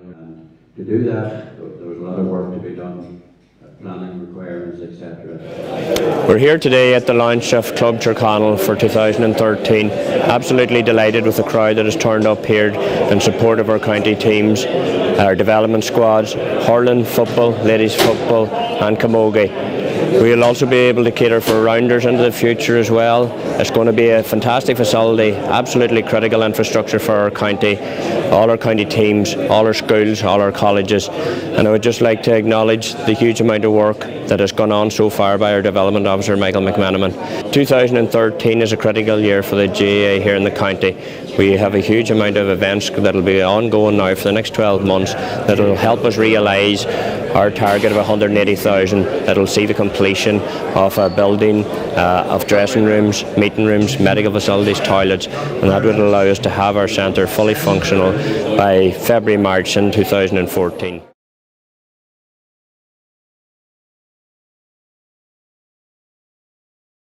And to do that, there was a lot of work to be done, planning requirements, etc. We're here today at the launch of Club Tyrconnell for 2013. Absolutely delighted with the crowd that has turned up here in support of our county teams, our development squads, hurling, football, ladies football and camogie. We'll also be able to cater for rounders into the future as well. It's going to be a fantastic facility, absolutely critical infrastructure for our county, all our county teams, all our schools, all our colleges. And I would just like to acknowledge the huge amount of work that has gone on so far by our Development Officer Michael McManaman. 2013 is a critical year for the GAA here in the county. We have a huge amount of events that will be ongoing now for the next 12 months that will help us realise our target of 180,000, that will see the completion of a building, of dressing rooms, meeting rooms, medical facilities, toilets, and that would allow us to have our centre fully functional by February, March in 2014.